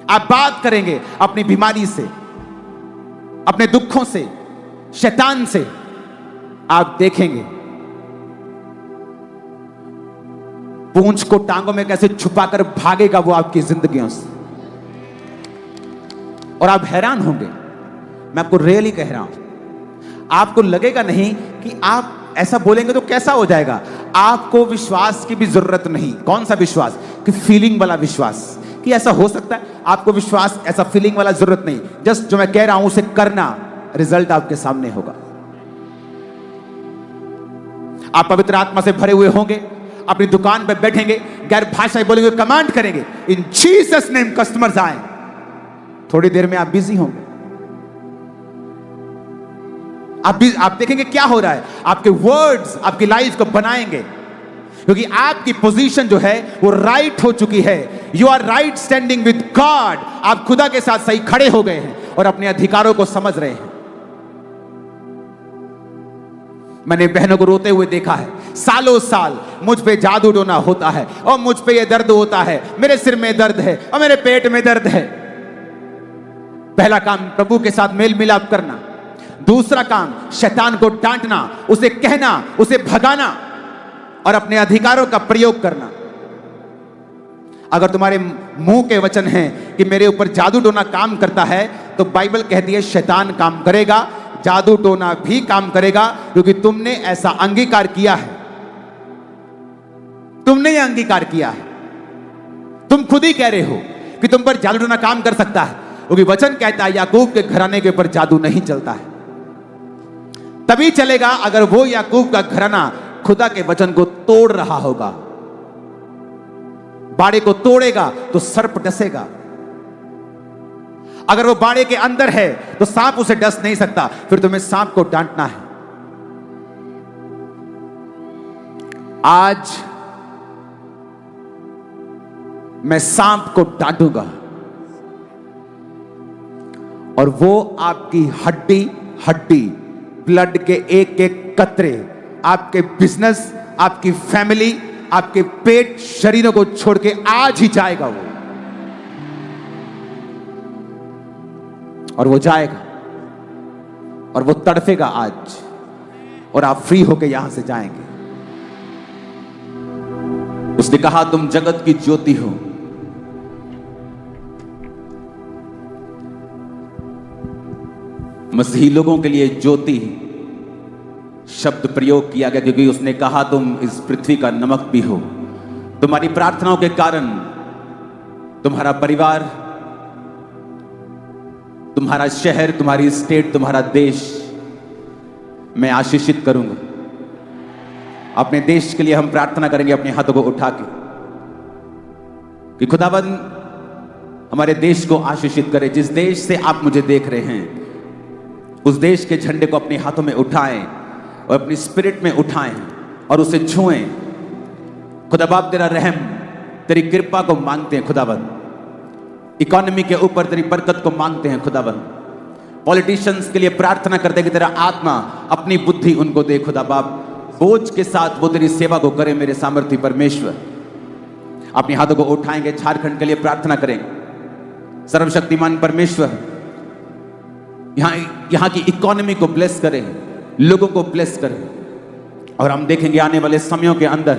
आप बात करेंगे अपनी बीमारी से, अपने दुखों से, शैतान से, आप देखेंगे पूंछ को टांगों में कैसे छुपाकर भागेगा वो आपकी जिंदगियों से, और आप हैरान होंगे। मैं आपको रियली कह रहा हूं, आपको लगेगा नहीं कि आप ऐसा बोलेंगे तो कैसा हो जाएगा। आपको विश्वास की भी जरूरत नहीं। कौन सा विश्वास? कि फीलिंग वाला विश्वास, कि ऐसा हो सकता है। आपको विश्वास ऐसा फीलिंग वाला जरूरत नहीं। जस्ट जो मैं कह रहा हूं उसे करना, रिजल्ट आपके सामने होगा। आप पवित्र आत्मा से भरे हुए होंगे, अपनी दुकान पर बैठेंगे, गैर भाषाएं बोलेंगे, कमांड करेंगे, इन जीसस नेम कस्टमर्स आए। थोड़ी देर में आप बिजी होंगे। आप देखेंगे क्या हो रहा है। आपके वर्ड्स आपकी लाइफ को बनाएंगे, क्योंकि आपकी पोजीशन जो है वो राइट हो चुकी है। You are right standing with God. आप खुदा के साथ सही खड़े हो गए हैं और अपने अधिकारों को समझ रहे हैं। मैंने बहनों को रोते हुए देखा है, सालों साल मुझ पे जादू टोना होता है, और मुझ पे ये दर्द होता है, मेरे सिर में दर्द है, और मेरे पेट में दर्द है। पहला काम प्रभु के साथ मेल मिलाप करना। दूसरा काम शैतान को डांटना, उसे कहना, उसे भगाना और अपने अधिकारों का प्रयोग करना। अगर तुम्हारे मुंह के वचन हैं कि मेरे ऊपर जादू टोना काम करता है, तो बाइबल कहती है शैतान काम करेगा, जादू टोना भी काम करेगा, क्योंकि तुमने ऐसा अंगीकार किया है। तुमने यह अंगीकार किया है। तुम खुद ही कह रहे हो कि तुम पर जादू टोना काम कर सकता है, क्योंकि वचन कहता है याकूब के घराने के ऊपर जादू नहीं चलता है। तभी चलेगा अगर वो याकूब का घराना खुदा के वचन को तोड़ रहा होगा। बाड़े को तोड़ेगा तो सर्प डसेगा। अगर वो बाड़े के अंदर है तो सांप उसे डस नहीं सकता। फिर तुम्हें सांप को डांटना है। आज मैं सांप को डांटूंगा और वो आपकी हड्डी हड्डी, ब्लड के एक एक कतरे, आपके बिजनेस, आपकी फैमिली, आपके पेट, शरीरों को छोड़ के आज ही जाएगा वो, और वो जाएगा और वो तड़फेगा आज, और आप फ्री होके यहां से जाएंगे। उसने कहा तुम जगत की ज्योति हो। मसीही लोगों के लिए ज्योति शब्द प्रयोग किया गया, क्योंकि उसने कहा तुम इस पृथ्वी का नमक भी हो। तुम्हारी प्रार्थनाओं के कारण तुम्हारा परिवार, तुम्हारा शहर, तुम्हारी स्टेट, तुम्हारा देश मैं आशीषित करूंगा। अपने देश के लिए हम प्रार्थना करेंगे अपने हाथों को उठा के कि खुदाबंद हमारे देश को आशीषित करे। जिस देश से आप मुझे देख रहे हैं उस देश के झंडे को अपने हाथों में उठाएं और अपनी स्पिरिट में उठाएं और उसे छुएं। खुदा बाप तेरा रहम, तेरी कृपा को मांगते हैं खुदाबंद। इकोनॉमी के ऊपर तेरी बरकत को मांगते हैं खुदाबंद। पॉलिटिशियंस के लिए प्रार्थना करते हैं कि तेरा आत्मा अपनी बुद्धि उनको दे खुदा बाप। बोझ के साथ वो तेरी सेवा को करें मेरे सामर्थ्य परमेश्वर। अपने हाथों को उठाएंगे, झारखंड के लिए प्रार्थना करेंगे। सर्वशक्तिमान परमेश्वर यहां की इकोनॉमी को ब्लेस करें, लोगों को ब्लेस करें। और हम देखेंगे आने वाले समयों के अंदर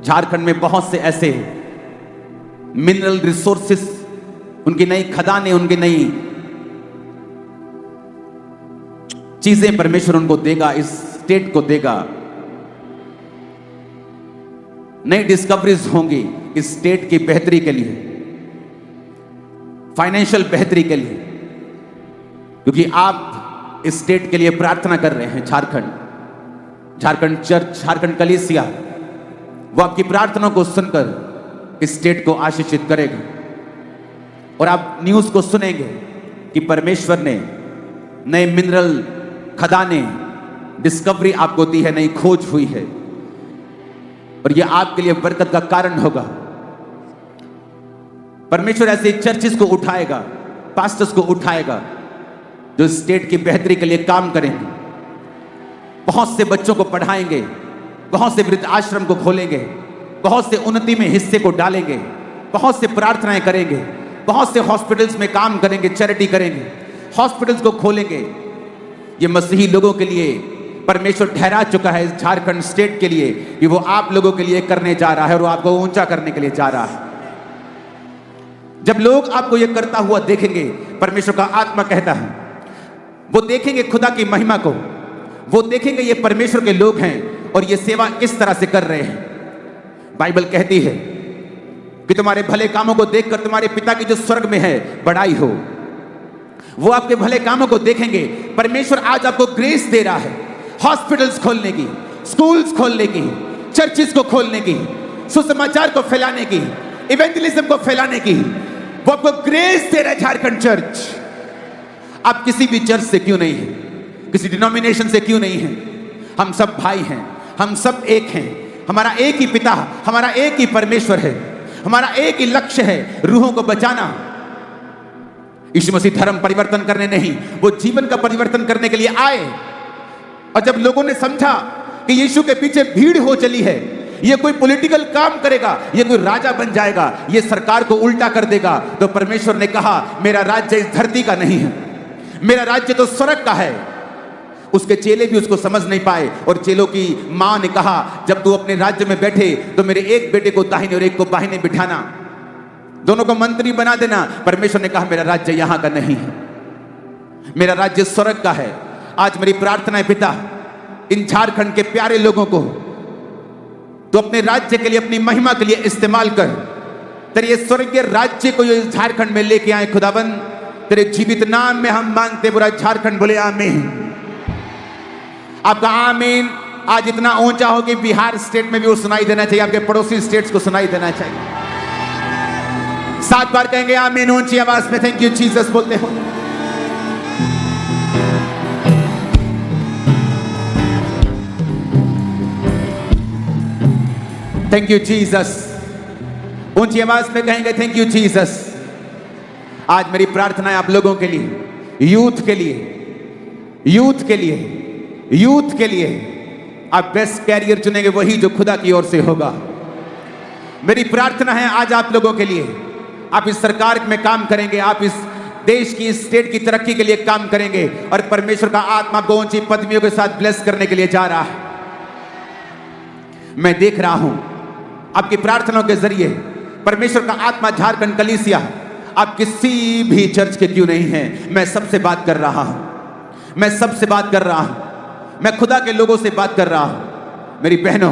झारखंड में बहुत से ऐसे मिनरल रिसोर्सेस, उनकी नई खदानें, उनकी नई चीजें परमेश्वर उनको देगा, इस स्टेट को देगा। नई डिस्कवरीज होंगी इस स्टेट की बेहतरी के लिए, फाइनेंशियल बेहतरी के लिए, क्योंकि आप इस स्टेट के लिए प्रार्थना कर रहे हैं। झारखंड चर्च, झारखंड कलीसिया, वो आपकी प्रार्थना को सुनकर इस स्टेट को आशीषित करेगा। और आप न्यूज को सुनेंगे कि परमेश्वर ने नए मिनरल खदाने डिस्कवरी आपको दी है, नई खोज हुई है, और यह आपके लिए बरकत का कारण होगा। परमेश्वर ऐसे चर्चेस को उठाएगा, पास्टर्स को उठाएगा जो स्टेट की बेहतरी के लिए काम करेंगे। बहुत से बच्चों को पढ़ाएंगे, बहुत से वृद्ध आश्रम को खोलेंगे, बहुत से उन्नति में हिस्से को डालेंगे, बहुत से प्रार्थनाएं करेंगे, बहुत से हॉस्पिटल्स में काम करेंगे, चैरिटी करेंगे, हॉस्पिटल्स को खोलेंगे। ये मसीही लोगों के लिए परमेश्वर ठहरा चुका है, इस झारखंड स्टेट के लिए, कि वो आप लोगों के लिए करने जा रहा है और वो आपको ऊंचा करने के लिए जा रहा है। जब लोग आपको ये करता हुआ देखेंगे, परमेश्वर का आत्मा कहता है, वो देखेंगे खुदा की महिमा को, वो देखेंगे ये परमेश्वर के लोग हैं और ये सेवा किस तरह से कर रहे हैं। बाइबल कहती है कि तुम्हारे भले कामों को देखकर तुम्हारे पिता की जो स्वर्ग में है बड़ाई हो। वो आपके भले कामों को देखेंगे। परमेश्वर आज आपको ग्रेस दे रहा है हॉस्पिटल्स खोलने की, स्कूल्स खोलने की, चर्चिस को खोलने की, सुसमाचार को फैलाने की, इवेंजलिज्म को फैलाने की। वो आपको ग्रेस दे रहा है झारखंड चर्च। आप किसी भी चर्च से क्यों नहीं हैं, किसी डिनोमिनेशन से क्यों नहीं हैं, हम सब भाई हैं, हम सब एक हैं। हमारा एक ही पिता, हमारा एक ही परमेश्वर है, हमारा एक ही लक्ष्य है, रूहों को बचाना। यीशु मसीह धर्म परिवर्तन करने नहीं, वो जीवन का परिवर्तन करने के लिए आए। और जब लोगों ने समझा कि यीशु के पीछे भीड़ हो चली है, ये कोई पॉलिटिकल काम करेगा, ये कोई राजा बन जाएगा, ये सरकार को उल्टा कर देगा, तो परमेश्वर ने कहा मेरा राज्य इस धरती का नहीं है, मेरा राज्य तो स्वर्ग का है। उसके चेले भी उसको समझ नहीं पाए, और चेलों की मां ने कहा जब तू अपने राज्य में बैठे तो मेरे एक बेटे को दाहिने और एक को बाहिने बिठाना, दोनों को मंत्री बना देना। परमेश्वर ने कहा मेरा राज्य यहां का नहीं है, मेरा राज्य स्वर्ग का है। आज मेरी प्रार्थना है पिता, इन झारखंड के प्यारे लोगों को तो अपने राज्य के लिए, अपनी महिमा के लिए इस्तेमाल कर। तेरे ये स्वर्गीय राज्य को जो झारखंड में लेके आए खुदाबंद, तेरे जीवित नाम में हम मांगते, पूरा झारखंड बोले आमीन। आपका आमीन आज इतना ऊंचा हो कि बिहार स्टेट में भी वो सुनाई देना चाहिए, आपके पड़ोसी स्टेट्स को सुनाई देना चाहिए। 7 बार कहेंगे आमीन ऊंची आवाज में। थैंक यू जीसस बोलते हो। Thank you Jesus. ऊंची आवाज में कहेंगे थैंक यू जीसस। आज मेरी प्रार्थना है आप लोगों के लिए, यूथ के लिए, यूथ के लिए, यूथ के लिए। आप बेस्ट कैरियर चुनेंगे वही जो खुदा की ओर से होगा। मेरी प्रार्थना है आज आप लोगों के लिए, आप इस सरकार में काम करेंगे, आप इस देश की, इस स्टेट की तरक्की के लिए काम करेंगे, और परमेश्वर का आत्मा को ऊंची पदवियों के साथ ब्लेस करने के लिए जा रहा है। मैं देख रहा हूं आपकी प्रार्थनाओं के जरिए परमेश्वर का आत्मा झारखंड कलीसिया, आप किसी भी चर्च के क्यों नहीं हैं, मैं सबसे बात कर रहा हूं, मैं सबसे बात कर रहा हूं, मैं खुदा के लोगों से बात कर रहा हूं। मेरी बहनों,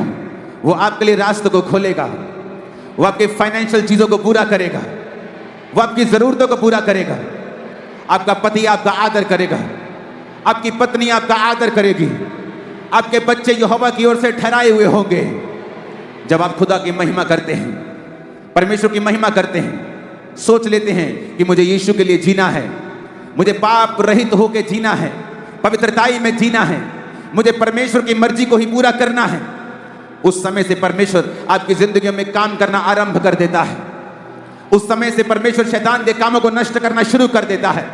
वो आपके लिए रास्ते को खोलेगा, वो आपके फाइनेंशियल चीजों को पूरा करेगा, वो आपकी जरूरतों को पूरा करेगा। आपका पति आपका आदर करेगा, आपकी पत्नी आपका आदर करेगी, आपके बच्चे यहोवा की ओर से ठहराए हुए होंगे। जब आप खुदा की महिमा करते हैं, परमेश्वर की महिमा करते हैं, सोच लेते हैं कि मुझे यीशु के लिए जीना है, मुझे पाप रहित होकर जीना है, पवित्रताई में जीना है, मुझे परमेश्वर की मर्जी को ही पूरा करना है, उस समय से परमेश्वर आपकी जिंदगियों में काम करना आरंभ कर देता है। उस समय से परमेश्वर शैतान के कामों को नष्ट करना शुरू कर देता है।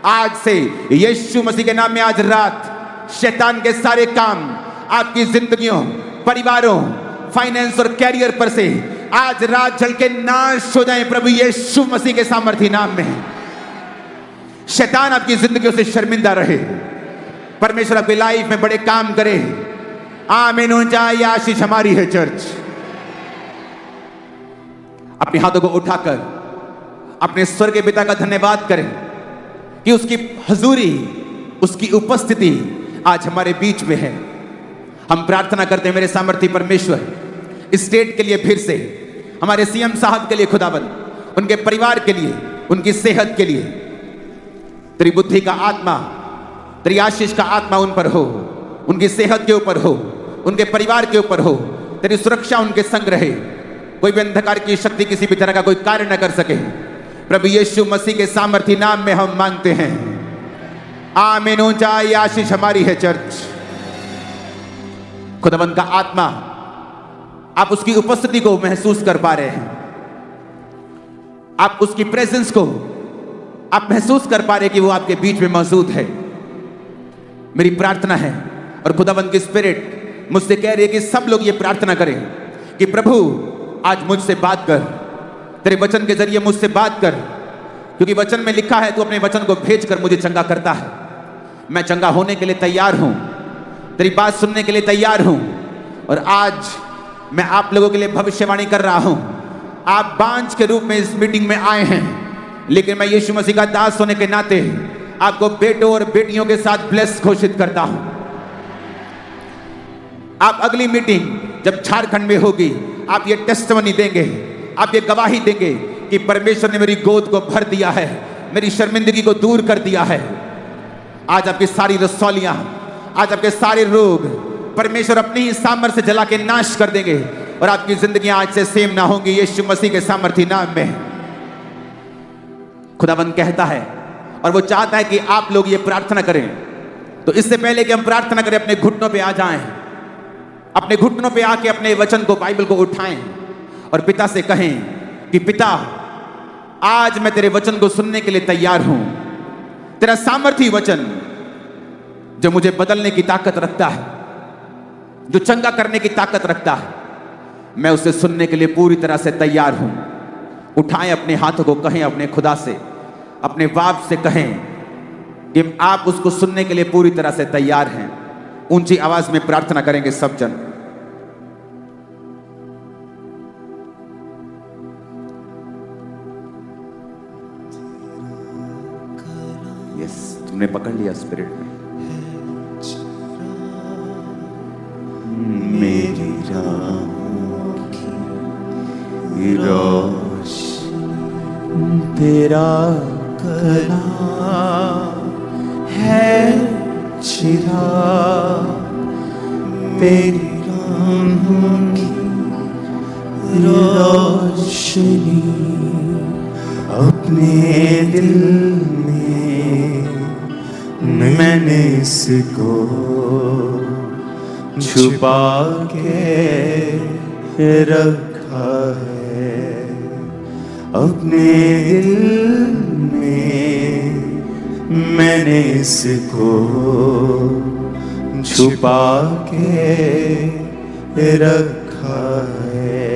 आज से यीशु मसीह के नाम में आज रात शैतान के सारे काम आपकी जिंदगियों, परिवारों, फाइनेंस और कैरियर पर से आज रात जल के नाश हो जाए प्रभु यीशु मसीह के सामर्थी नाम में। शैतान आपकी जिंदगियों से शर्मिंदा रहे, परमेश्वर आपकी लाइफ में बड़े काम करे। आमीन। ऊंचा ये आशीष हमारी है चर्च। अपने हाथों को उठाकर अपने स्वर्गीय पिता का धन्यवाद करें कि उसकी हजूरी, उसकी उपस्थिति आज हमारे बीच में है। हम प्रार्थना करते हैं मेरे सामर्थी परमेश्वर, स्टेट के लिए फिर से, हमारे सीएम साहब के लिए खुदाबंद, उनके परिवार के लिए, उनकी सेहत के लिए तेरी बुद्धि का आत्मा, तेरी आशीष का आत्मा उन पर हो, उनकी सेहत के ऊपर हो, उनके परिवार के ऊपर हो, तेरी सुरक्षा उनके संग रहे, कोई भी अंधकार की शक्ति किसी भी तरह का कोई कार्य न कर सके। प्रभु यीशु मसीह के सामर्थी नाम में हम मांगते हैं, आमीन। ऊंचाई आशीष हमारी है चर्च। खुदावंद का आत्मा, आप उसकी उपस्थिति को महसूस कर पा रहे हैं, आप उसकी प्रेजेंस को आप महसूस कर पा रहे हैं कि वो आपके बीच में मौजूद है। मेरी प्रार्थना है और खुदावंद की स्पिरिट मुझसे कह रही है कि सब लोग ये प्रार्थना करें कि प्रभु आज मुझसे बात कर, तेरे वचन के जरिए मुझसे बात कर, क्योंकि वचन में लिखा है तू अपने वचन को भेजकर मुझे चंगा करता है। मैं चंगा होने के लिए तैयार हूं, तेरी बात सुनने के लिए तैयार हूं। और आज मैं आप लोगों के लिए भविष्यवाणी कर रहा हूं। आप बांझ के रूप में इस मीटिंग में आए हैं, लेकिन मैं यीशु मसीह का दास होने के नाते आपको बेटों और बेटियों के साथ ब्लेस घोषित करता हूं। आप अगली मीटिंग जब झारखंड में होगी, आप ये टेस्टिमनी देंगे, आप ये गवाही देंगे कि परमेश्वर ने मेरी गोद को भर दिया है, मेरी शर्मिंदगी को दूर कर दिया है। आज आपकी सारी रसौलियां, आज आपके सारे रोग परमेश्वर अपनी ही सामर्थ्य से जला के नाश कर देंगे और आपकी जिंदगियां आज से सेम ना होंगी, यीशु मसीह के सामर्थी नाम में। खुदावंद कहता है और वो चाहता है कि आप लोग ये प्रार्थना करें। तो इससे पहले कि हम प्रार्थना करें, अपने घुटनों पे आ जाएं, अपने घुटनों पे आके अपने वचन को, बाइबल को उठाएं और पिता से कहें कि पिता, आज मैं तेरे वचन को सुनने के लिए तैयार हूं। तेरा सामर्थी वचन जो मुझे बदलने की ताकत रखता है, जो चंगा करने की ताकत रखता है, मैं उसे सुनने के लिए पूरी तरह से तैयार हूं। उठाएं अपने हाथों को, कहें अपने खुदा से, अपने बाप से कहें कि आप उसको सुनने के लिए पूरी तरह से तैयार हैं। ऊंची आवाज में प्रार्थना करेंगे सब जन। यस, तुमने पकड़ लिया स्पिरिट में। मेरी राहों की रोशनी तेरा कलाम है चिराग, तेरी राहों की रोशनी अपने दिल में मैंने इसको छुपा के रखा है, अपने दिल में मैंने इसको छुपा के रखा है।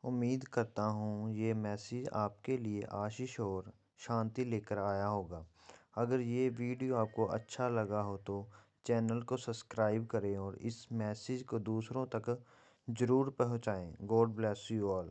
उम्मीद करता हूँ ये मैसेज आपके लिए आशीष और शांति लेकर आया होगा। अगर ये वीडियो आपको अच्छा लगा हो तो चैनल को सब्सक्राइब करें और इस मैसेज को दूसरों तक ज़रूर पहुँचाएँ। God bless you all.